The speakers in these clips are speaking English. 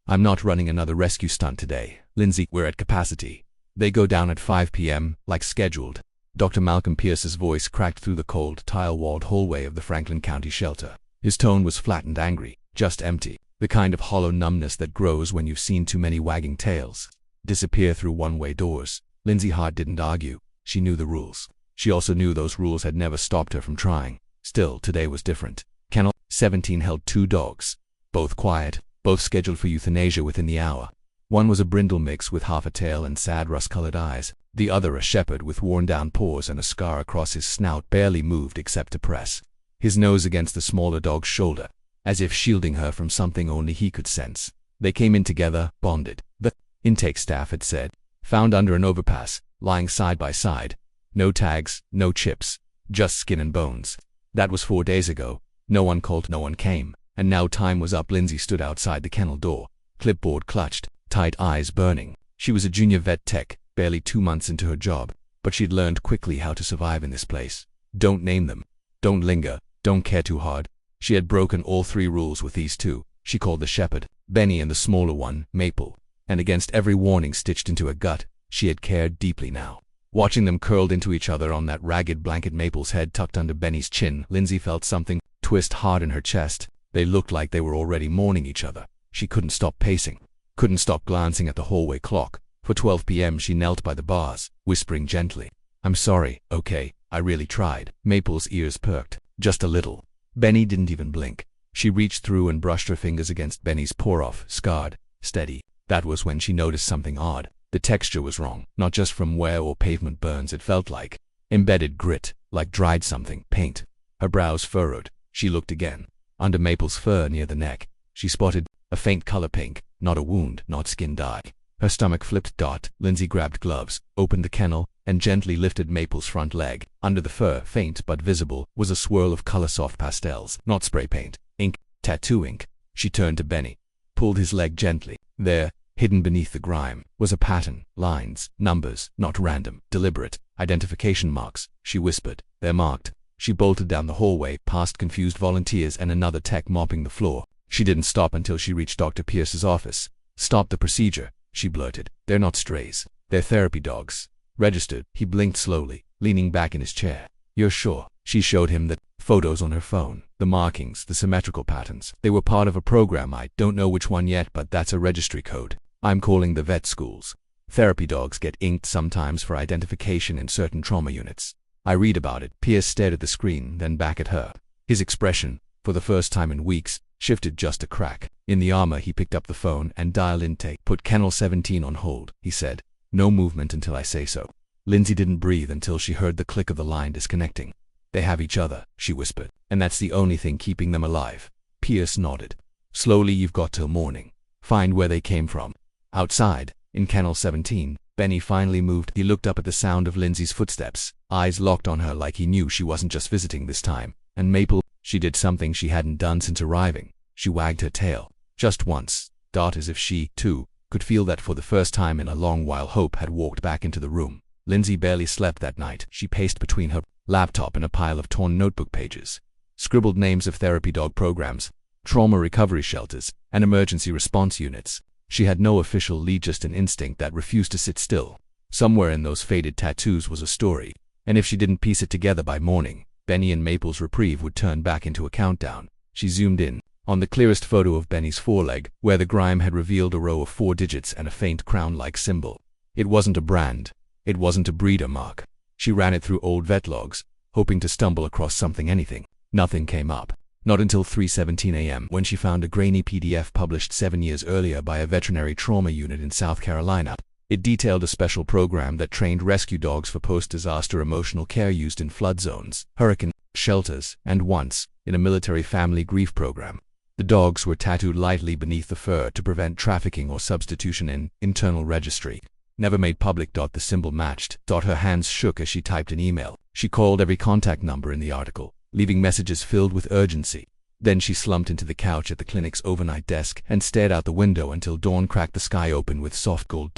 I'm not running another rescue stunt today. Lindsay, we're at capacity. They go down at 5 p.m., like scheduled. Dr. Malcolm Pierce's voice cracked through the cold, tile-walled hallway of the Franklin County shelter. His tone was flat and angry, just empty, the kind of hollow numbness that grows when you've seen too many wagging tails disappear through one-way doors. Lindsay Hart didn't argue. She knew the rules. She also knew those rules had never stopped her from trying. Still, today was different. Kennel 17 held 2 dogs, both quiet, both scheduled for euthanasia within the hour. One was a brindle mix with half a tail and sad rust-colored eyes. The other a shepherd with worn-down paws and a scar across his snout, barely moved except to press his nose against the smaller dog's shoulder, as if shielding her from something only he could sense. They came in together, bonded. The intake staff had said, found under an overpass, lying side by side. No tags, no chips, just skin and bones. That was 4 days ago. No one called, no one came. And now time was up. Lindsay stood outside the kennel door, clipboard clutched, tight eyes burning. She was a junior vet tech, barely 2 months into her job, but she'd learned quickly how to survive in this place. Don't name them. Don't linger. Don't care too hard. She had broken all 3 rules with these 2. She called the shepherd Benny and the smaller one Maple. And against every warning stitched into her gut, she had cared deeply now. Watching them curled into each other on that ragged blanket, Maple's head tucked under Benny's chin, Lindsay felt something twist hard in her chest. They looked like they were already mourning each other. She couldn't stop pacing, couldn't stop glancing at the hallway clock. For 12 p.m. she knelt by the bars, whispering gently, "I'm sorry, okay, I really tried." Maple's ears perked, just a little. Benny didn't even blink. She reached through and brushed her fingers against Benny's pour-off, scarred, steady. That was when she noticed something odd. The texture was wrong, not just from wear or pavement burns. It felt like embedded grit, like dried something, paint. Her brows furrowed. She looked again. Under Maple's fur near the neck, she spotted a faint color pink, not a wound, not skin dye. Her stomach flipped. Lindsay grabbed gloves, opened the kennel, and gently lifted Maple's front leg. Under the fur, faint but visible, was a swirl of color, soft pastels, not spray paint, ink, tattoo ink. She turned to Benny, pulled his leg gently. There, hidden beneath the grime, was a pattern, lines, numbers, not random, deliberate, identification marks. She whispered, "They're marked." She bolted down the hallway, past confused volunteers and another tech mopping the floor. She didn't stop until she reached Dr. Pierce's office. "Stop the procedure," she blurted. "They're not strays. They're therapy dogs. Registered." He blinked slowly, leaning back in his chair. "You're sure?" She showed him the photos on her phone, the markings, the symmetrical patterns. "They were part of a program. I don't know which one yet, but that's a registry code. I'm calling the vet schools. Therapy dogs get inked sometimes for identification in certain trauma units. I read about it." Pierce stared at the screen, then back at her. His expression, for the first time in weeks, shifted just a crack. In the armor, he picked up the phone and dialed intake. "Put Kennel 17 on hold," he said. "No movement until I say so." Lindsay didn't breathe until she heard the click of the line disconnecting. "They have each other," she whispered, "and that's the only thing keeping them alive." Pierce nodded. "Slowly, you've got till morning. Find where they came from." Outside, in Kennel 17, Benny finally moved. He looked up at the sound of Lindsay's footsteps, eyes locked on her like he knew she wasn't just visiting this time. And Maple, she did something she hadn't done since arriving. She wagged her tail. Just once, as if she, too, could feel that for the first time in a long while. Hope had walked back into the room. Lindsay barely slept that night. She paced between her laptop and a pile of torn notebook pages. Scribbled names of therapy dog programs, trauma recovery shelters, and emergency response units. She had no official lead, just an instinct that refused to sit still. Somewhere in those faded tattoos was a story, and if she didn't piece it together by morning, Benny and Maple's reprieve would turn back into a countdown. She zoomed in on the clearest photo of Benny's foreleg, where the grime had revealed a row of 4 digits and a faint crown-like symbol. It wasn't a brand. It wasn't a breeder mark. She ran it through old vet logs, hoping to stumble across something, anything. Nothing came up. Not until 3:17 a.m. when she found a grainy PDF published 7 years earlier by a veterinary trauma unit in South Carolina. It detailed a special program that trained rescue dogs for post-disaster emotional care used in flood zones, hurricane shelters, and once, in a military family grief program. The dogs were tattooed lightly beneath the fur to prevent trafficking or substitution in internal registry. Never made public. The symbol matched. Her hands shook as she typed an email. She called every contact number in the article, leaving messages filled with urgency. Then she slumped into the couch at the clinic's overnight desk and stared out the window until dawn cracked the sky open with soft gold.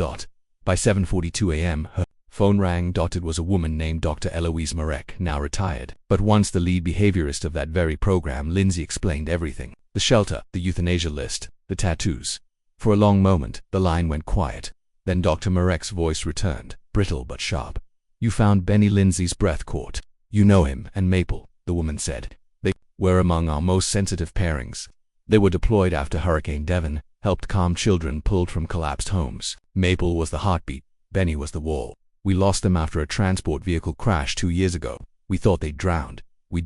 By 7:42 a.m., her phone rang. It was a woman named Dr. Eloise Marek, now retired, but once the lead behaviorist of that very program. Lindsay explained everything. The shelter, the euthanasia list, the tattoos. For a long moment, the line went quiet. Then Dr. Marek's voice returned, brittle but sharp. "You found Benny." Lindsay's breath caught. "You know him and Maple," the woman said. "They were among our most sensitive pairings. They were deployed after Hurricane Devon, helped calm children pulled from collapsed homes. Maple was the heartbeat. Benny was the wall. We lost them after a transport vehicle crash 2 years ago. We thought they'd drowned. We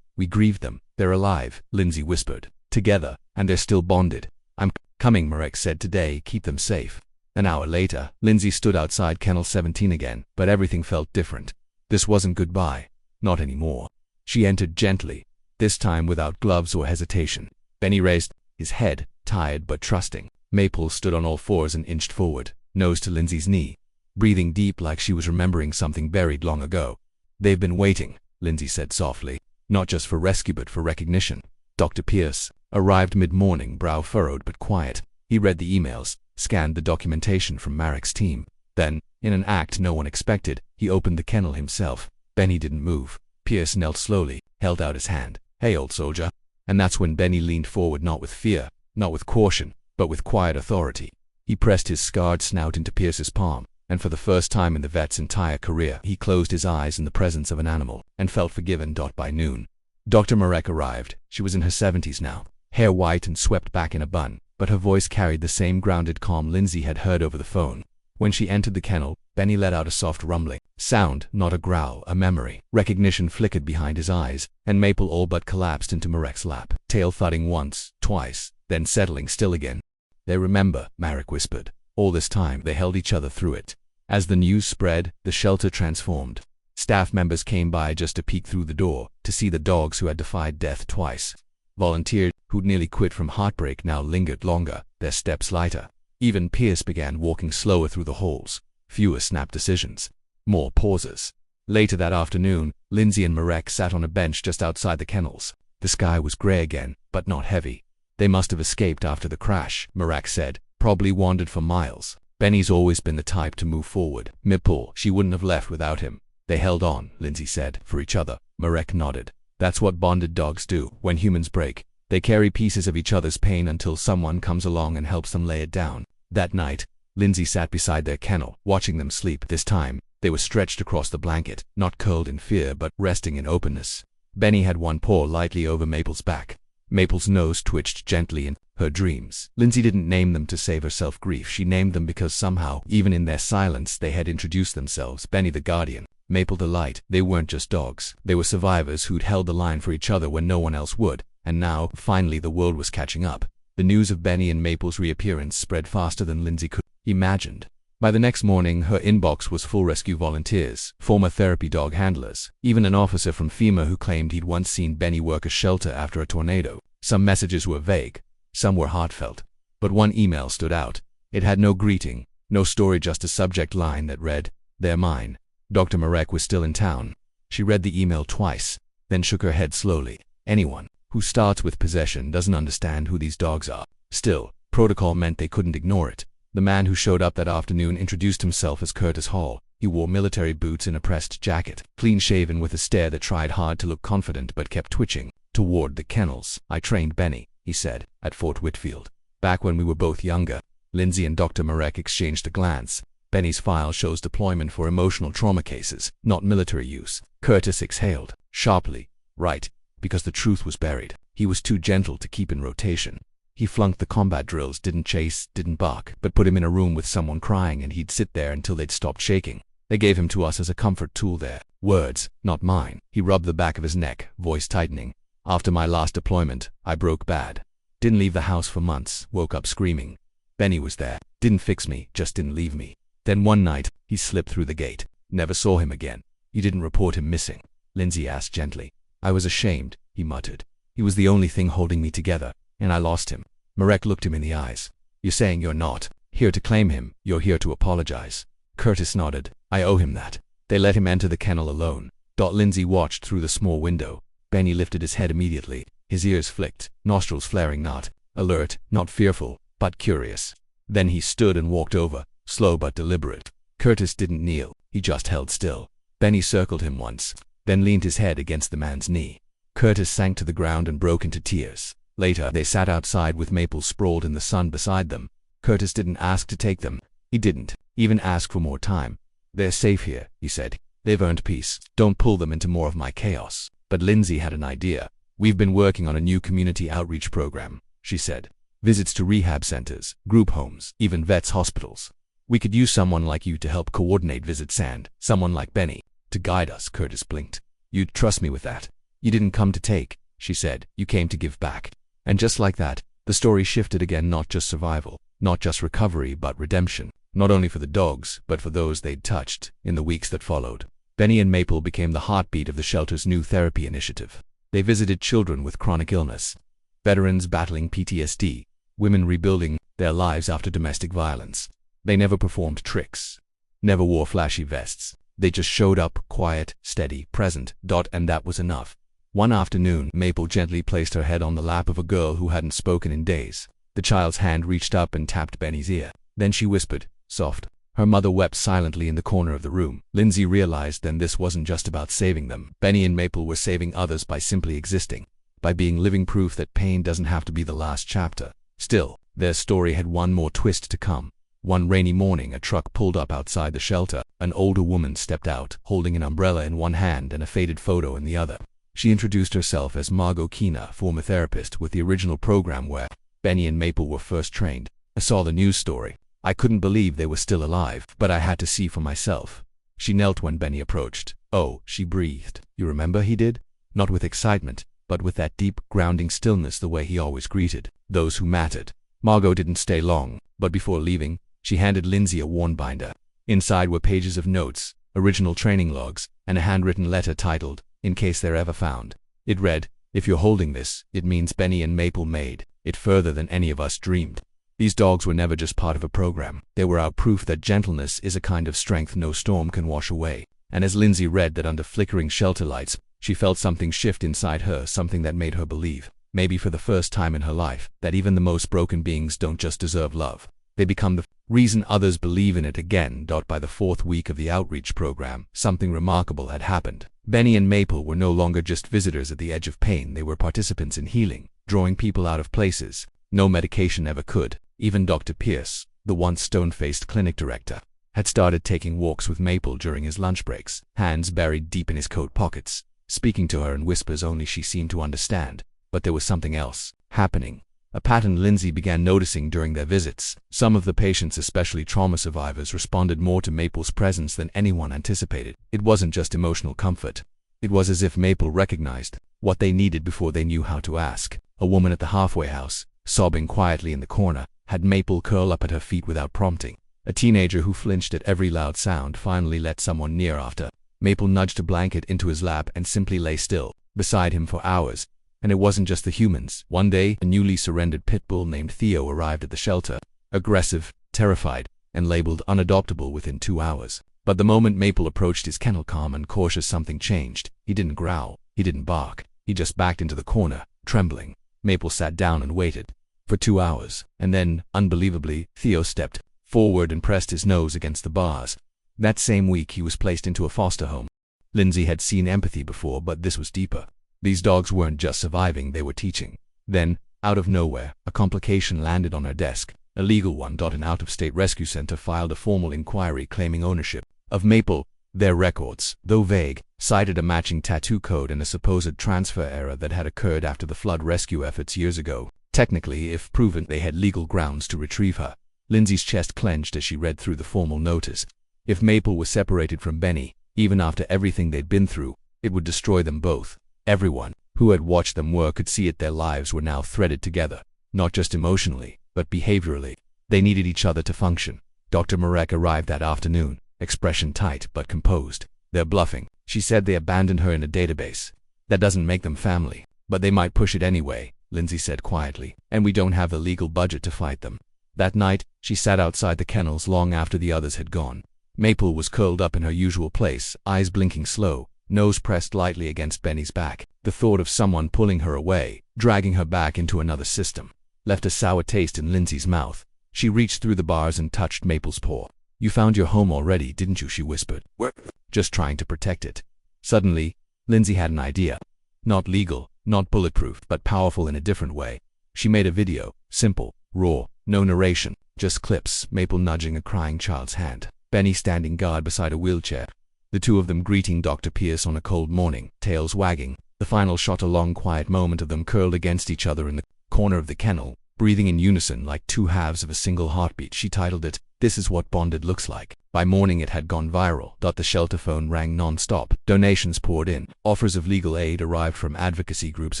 grieved them. They're alive," Lindsay whispered. "Together, and they're still bonded." "I'm coming," Marek said. "Today, keep them safe." An hour later, Lindsay stood outside Kennel 17 again, but everything felt different. This wasn't goodbye. Not anymore. She entered gently, this time without gloves or hesitation. Benny raised his head, tired but trusting. Maple stood on all fours and inched forward, nose to Lindsay's knee, breathing deep like she was remembering something buried long ago. "They've been waiting," Lindsay said softly. "Not just for rescue but for recognition." Dr. Pierce arrived mid-morning, brow furrowed but quiet. He read the emails, scanned the documentation from Marek's team. Then, in an act no one expected, he opened the kennel himself. Benny didn't move. Pierce knelt slowly, held out his hand. "Hey, old soldier." And that's when Benny leaned forward, not with fear, not with caution, but with quiet authority. He pressed his scarred snout into Pierce's palm, and for the first time in the vet's entire career, he closed his eyes in the presence of an animal, and felt forgiven. By noon, Dr. Marek arrived. She was in her 70s now, hair white and swept back in a bun, but her voice carried the same grounded calm Lindsay had heard over the phone. When she entered the kennel, Benny let out a soft rumbling sound, not a growl, a memory. Recognition flickered behind his eyes, and Maple all but collapsed into Marek's lap, tail thudding once, twice, then settling still again. "They remember," Marek whispered. "All this time, they held each other through it." As the news spread, the shelter transformed. Staff members came by just to peek through the door, to see the dogs who had defied death twice. Volunteers who'd nearly quit from heartbreak now lingered longer, their steps lighter. Even Pierce began walking slower through the halls. Fewer snap decisions. More pauses. Later that afternoon, Lindsay and Marek sat on a bench just outside the kennels. The sky was gray again, but not heavy. "They must have escaped after the crash," Marek said. "Probably wandered for miles. Benny's always been the type to move forward. Maple, she wouldn't have left without him." "They held on," Lindsay said, "for each other." Marek nodded. "That's what bonded dogs do. When humans break, they carry pieces of each other's pain until someone comes along and helps them lay it down." That night, Lindsay sat beside their kennel, watching them sleep. This time, they were stretched across the blanket, not curled in fear but resting in openness. Benny had one paw lightly over Maple's back. Maple's nose twitched gently in her dreams. Lindsay didn't name them to save herself grief. She named them because somehow, even in their silence, they had introduced themselves. Benny the guardian, Maple the light. They weren't just dogs. They were survivors who'd held the line for each other when no one else would. And now, finally, the world was catching up. The news of Benny and Maple's reappearance spread faster than Lindsay could imagined. By the next morning, her inbox was full: rescue volunteers, former therapy dog handlers, even an officer from FEMA who claimed he'd once seen Benny work a shelter after a tornado. Some messages were vague, some were heartfelt. But one email stood out. It had no greeting, no story, just a subject line that read, "They're mine." Dr. Marek was still in town. She read the email twice, then shook her head slowly. Anyone who starts with possession doesn't understand who these dogs are. Still, protocol meant they couldn't ignore it. The man who showed up that afternoon introduced himself as Curtis Hall. He wore military boots and a pressed jacket, clean-shaven with a stare that tried hard to look confident but kept twitching toward the kennels. "I trained Benny," he said, "at Fort Whitfield. Back when we were both younger." Lindsay and Dr. Marek exchanged a glance. Benny's file shows deployment for emotional trauma cases, not military use. Curtis exhaled, sharply. Right. Because the truth was buried. He was too gentle to keep in rotation. He flunked the combat drills, didn't chase, didn't bark, but put him in a room with someone crying and he'd sit there until they'd stopped shaking. They gave him to us as a comfort tool there. Words, not mine. He rubbed the back of his neck, voice tightening. "After my last deployment, I broke bad. Didn't leave the house for months, woke up screaming. Benny was there. Didn't fix me, just didn't leave me. Then one night, he slipped through the gate. Never saw him again." "You didn't report him missing?" Lindsay asked gently. "I was ashamed," he muttered. "He was the only thing holding me together, and I lost him." Marek looked him in the eyes. "You're saying you're not here to claim him, you're here to apologize." Curtis nodded. "I owe him that." They let him enter the kennel alone. Lindsay watched through the small window. Benny lifted his head immediately. His ears flicked, nostrils flaring, not alert, not fearful, but curious. Then he stood and walked over, slow but deliberate. Curtis didn't kneel, he just held still. Benny circled him once, then leaned his head against the man's knee. Curtis sank to the ground and broke into tears. Later, they sat outside with Maple sprawled in the sun beside them. Curtis didn't ask to take them. He didn't even ask for more time. "They're safe here," he said. "They've earned peace. Don't pull them into more of my chaos." But Lindsay had an idea. "We've been working on a new community outreach program," she said. "Visits to rehab centers, group homes, even vets' hospitals. We could use someone like you to help coordinate visits and someone like Benny to guide us." Curtis blinked. "You'd trust me with that?" "You didn't come to take," she said. "You came to give back." And just like that, the story shifted again. Not just survival, not just recovery, but redemption. Not only for the dogs, but for those they'd touched in the weeks that followed. Benny and Maple became the heartbeat of the shelter's new therapy initiative. They visited children with chronic illness, veterans battling PTSD, women rebuilding their lives after domestic violence. They never performed tricks, never wore flashy vests. They just showed up, quiet, steady, present. And that was enough. One afternoon, Maple gently placed her head on the lap of a girl who hadn't spoken in days. The child's hand reached up and tapped Benny's ear. Then she whispered, soft. Her mother wept silently in the corner of the room. Lindsay realized then this wasn't just about saving them. Benny and Maple were saving others by simply existing, by being living proof that pain doesn't have to be the last chapter. Still, their story had one more twist to come. One rainy morning, a truck pulled up outside the shelter. An older woman stepped out, holding an umbrella in one hand and a faded photo in the other. She introduced herself as Margot Kina, former therapist with the original program where Benny and Maple were first trained. "I saw the news story. I couldn't believe they were still alive, but I had to see for myself." She knelt when Benny approached. "Oh," she breathed. "You remember?" he did. Not with excitement, but with that deep, grounding stillness, the way he always greeted those who mattered. Margot didn't stay long, but before leaving, she handed Lindsay a worn binder. Inside were pages of notes, original training logs, and a handwritten letter titled, "In case they're ever found." It read, "If you're holding this, it means Benny and Maple made it further than any of us dreamed." These dogs were never just part of a program. They were our proof that gentleness is a kind of strength no storm can wash away. And as Lindsay read that under flickering shelter lights, she felt something shift inside her, something that made her believe, maybe for the first time in her life, that even the most broken beings don't just deserve love. They become the reason others believe in it again. By the fourth week of the outreach program, something remarkable had happened. Benny and Maple were no longer just visitors at the edge of pain. They were participants in healing, drawing people out of places no medication ever could. Even Dr. Pierce, the once stone-faced clinic director, had started taking walks with Maple during his lunch breaks, hands buried deep in his coat pockets, speaking to her in whispers only she seemed to understand. But there was something else happening. A pattern Lindsay began noticing during their visits. Some of the patients, especially trauma survivors, responded more to Maple's presence than anyone anticipated. It wasn't just emotional comfort. It was as if Maple recognized what they needed before they knew how to ask. A woman at the halfway house, sobbing quietly in the corner, had Maple curl up at her feet without prompting. A teenager who flinched at every loud sound finally let someone near after. Maple nudged a blanket into his lap and simply lay still beside him for hours. And it wasn't just the humans. One day, a newly surrendered pit bull named Theo arrived at the shelter, aggressive, terrified, and labeled unadoptable within 2 hours. But the moment Maple approached his kennel calm and cautious, something changed. He didn't growl, he didn't bark, he just backed into the corner, trembling. Maple sat down and waited. For 2 hours, and then, unbelievably, Theo stepped forward and pressed his nose against the bars. That same week he was placed into a foster home. Lindsay had seen empathy before, but this was deeper. These dogs weren't just surviving, they were teaching. Then, out of nowhere, a complication landed on her desk, a legal one. An out-of-state rescue center filed a formal inquiry claiming ownership of Maple. Their records, though vague, cited a matching tattoo code and a supposed transfer error that had occurred after the flood rescue efforts years ago. Technically, if proven, they had legal grounds to retrieve her. Lindsay's chest clenched as she read through the formal notice. If Maple was separated from Benny, even after everything they'd been through, it would destroy them both. Everyone who had watched them work could see it. Their lives were now threaded together, not just emotionally, but behaviorally. They needed each other to function. Dr. Marek arrived that afternoon, expression tight but composed. "They're bluffing," she said. "They abandoned her in a database. That doesn't make them family, but they might push it anyway," Lindsay said quietly, "and we don't have the legal budget to fight them." That night, she sat outside the kennels long after the others had gone. Maple was curled up in her usual place, eyes blinking slow, nose pressed lightly against Benny's back. The thought of someone pulling her away, dragging her back into another system, left a sour taste in Lindsay's mouth. She reached through the bars and touched Maple's paw. "You found your home already, didn't you?" she whispered. "We're just trying to protect it." Suddenly, Lindsay had an idea. Not legal, not bulletproof, but powerful in a different way. She made a video, simple, raw, no narration. Just clips, Maple nudging a crying child's hand. Benny standing guard beside a wheelchair. The two of them greeting Dr. Pierce on a cold morning, tails wagging. The final shot, a long quiet moment of them curled against each other in the corner of the kennel, breathing in unison like two halves of a single heartbeat. She titled it, "This is what bonded looks like." By morning it had gone viral. The shelter phone rang non-stop. Donations poured in. Offers of legal aid arrived from advocacy groups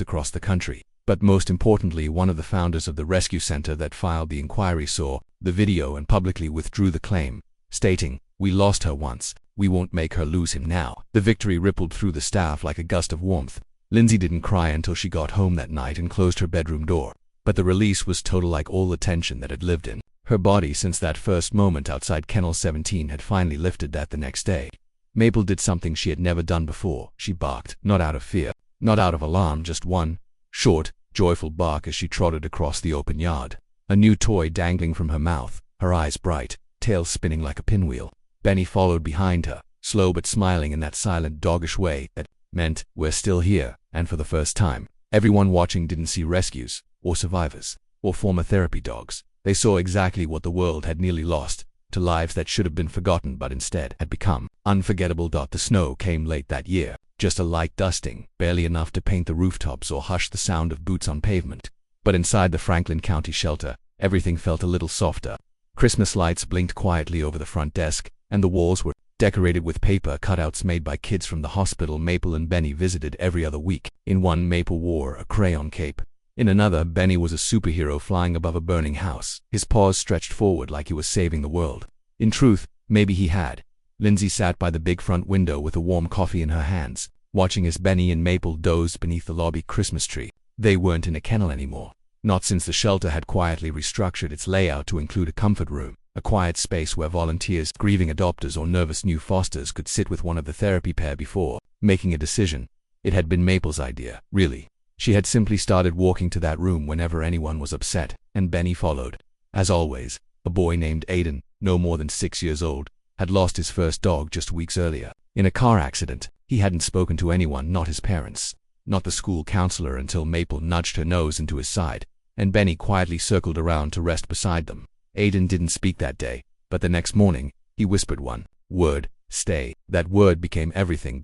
across the country. But most importantly, one of the founders of the rescue center that filed the inquiry saw the video and publicly withdrew the claim, stating, "We lost her once. We won't make her lose him now." The victory rippled through the staff like a gust of warmth. Lindsay didn't cry until she got home that night and closed her bedroom door. But the release was total, like all the tension that had lived in her body since that first moment outside Kennel 17 had finally lifted. That the next day, Maple did something she had never done before. She barked, not out of fear, not out of alarm, just one short, joyful bark as she trotted across the open yard. A new toy dangling from her mouth, her eyes bright, tail spinning like a pinwheel. Benny followed behind her, slow but smiling in that silent, doggish way that meant, "We're still here." And for the first time, everyone watching didn't see rescues, or survivors, or former therapy dogs. They saw exactly what the world had nearly lost, to lives that should have been forgotten but instead had become unforgettable. The snow came late that year, just a light dusting, barely enough to paint the rooftops or hush the sound of boots on pavement. But inside the Franklin County shelter, everything felt a little softer. Christmas lights blinked quietly over the front desk, and the walls were decorated with paper cutouts made by kids from the hospital Maple and Benny visited every other week. In one, Maple wore a crayon cape. In another, Benny was a superhero flying above a burning house, his paws stretched forward like he was saving the world. In truth, maybe he had. Lindsay sat by the big front window with a warm coffee in her hands, watching as Benny and Maple dozed beneath the lobby Christmas tree. They weren't in a kennel anymore. Not since the shelter had quietly restructured its layout to include a comfort room, a quiet space where volunteers, grieving adopters, or nervous new fosters could sit with one of the therapy pair before making a decision. It had been Maple's idea, really. She had simply started walking to that room whenever anyone was upset, and Benny followed. As always, a boy named Aiden, no more than 6 years old, had lost his first dog just weeks earlier. In a car accident. He hadn't spoken to anyone, not his parents, not the school counselor, until Maple nudged her nose into his side, and Benny quietly circled around to rest beside them. Aiden didn't speak that day, but the next morning, he whispered one word: stay. That word became everything.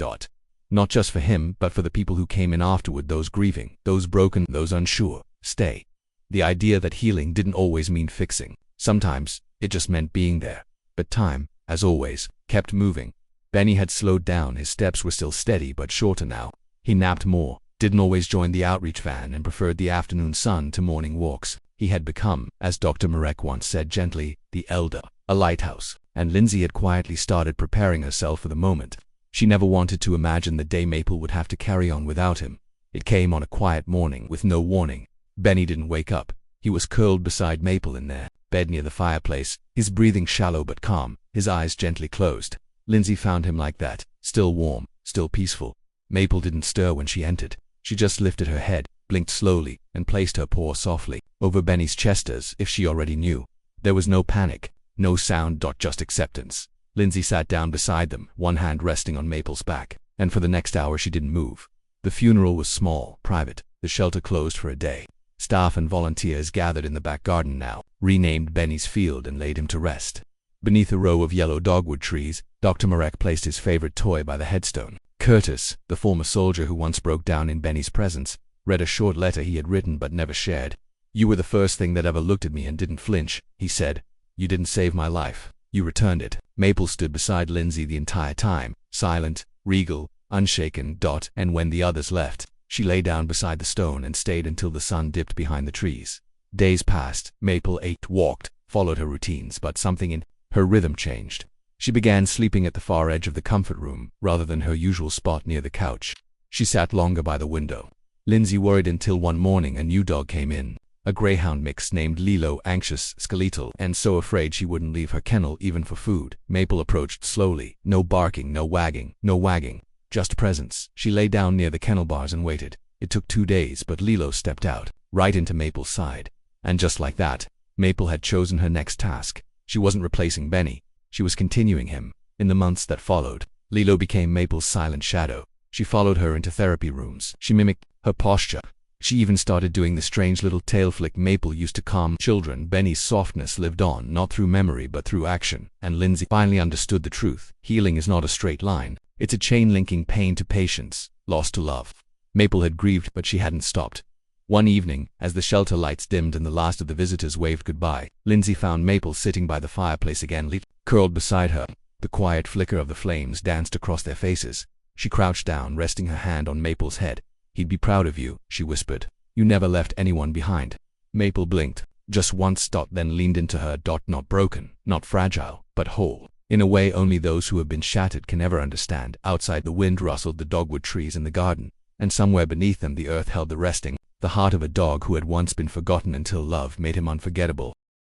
Not just for him, but for the people who came in afterward, those grieving, those broken, those unsure. Stay. The idea that healing didn't always mean fixing. Sometimes, it just meant being there. But time, as always, kept moving. Benny had slowed down. His steps were still steady but shorter now. He napped more, didn't always join the outreach van, and preferred the afternoon sun to morning walks. He had become, as Dr. Marek once said gently, the elder, a lighthouse. And Lindsay had quietly started preparing herself for the moment. She never wanted to imagine the day Maple would have to carry on without him. It came on a quiet morning with no warning. Benny didn't wake up. He was curled beside Maple in their bed near the fireplace, his breathing shallow but calm, his eyes gently closed. Lindsay found him like that, still warm, still peaceful. Maple didn't stir when she entered. She just lifted her head, blinked slowly, and placed her paw softly over Benny's chest as if she already knew. There was no panic, no sound, just acceptance. Lindsay sat down beside them, one hand resting on Maple's back, and for the next hour she didn't move. The funeral was small, private, the shelter closed for a day. Staff and volunteers gathered in the back garden now, renamed Benny's Field, and laid him to rest. Beneath a row of yellow dogwood trees, Dr. Marek placed his favorite toy by the headstone. Curtis, the former soldier who once broke down in Benny's presence, read a short letter he had written but never shared. "You were the first thing that ever looked at me and didn't flinch," he said. "You didn't save my life. You returned it." Maple stood beside Lindsay the entire time, silent, regal, unshaken. And when the others left, she lay down beside the stone and stayed until the sun dipped behind the trees. Days passed. Maple ate, walked, followed her routines, but something in her rhythm changed. She began sleeping at the far edge of the comfort room, rather than her usual spot near the couch. She sat longer by the window. Lindsay worried until one morning a new dog came in. A greyhound mix named Lilo, anxious, skeletal, and so afraid she wouldn't leave her kennel even for food. Maple approached slowly. No barking, no wagging, just presence. She lay down near the kennel bars and waited. It took 2 days, but Lilo stepped out, right into Maple's side. And just like that, Maple had chosen her next task. She wasn't replacing Benny. She was continuing him. In the months that followed, Lilo became Maple's silent shadow. She followed her into therapy rooms. She mimicked her posture, She even started doing the strange little tail flick Maple used to calm children. Benny's softness lived on, not through memory but through action, and Lindsay finally understood the truth. Healing is not a straight line. It's a chain linking pain to patience, loss to love. Maple had grieved, but she hadn't stopped. One evening, as the shelter lights dimmed and the last of the visitors waved goodbye, Lindsay found Maple sitting by the fireplace again, curled beside her. The quiet flicker of the flames danced across their faces. She crouched down, resting her hand on Maple's head. "He'd be proud of you," she whispered. "You never left anyone behind." Maple blinked, just once, then leaned into her. "Not broken, not fragile, but whole. In a way only those who have been shattered can ever understand." Outside, the wind rustled the dogwood trees in the garden, and somewhere beneath them the earth held the resting, the heart of a dog who had once been forgotten until love made him unforgettable.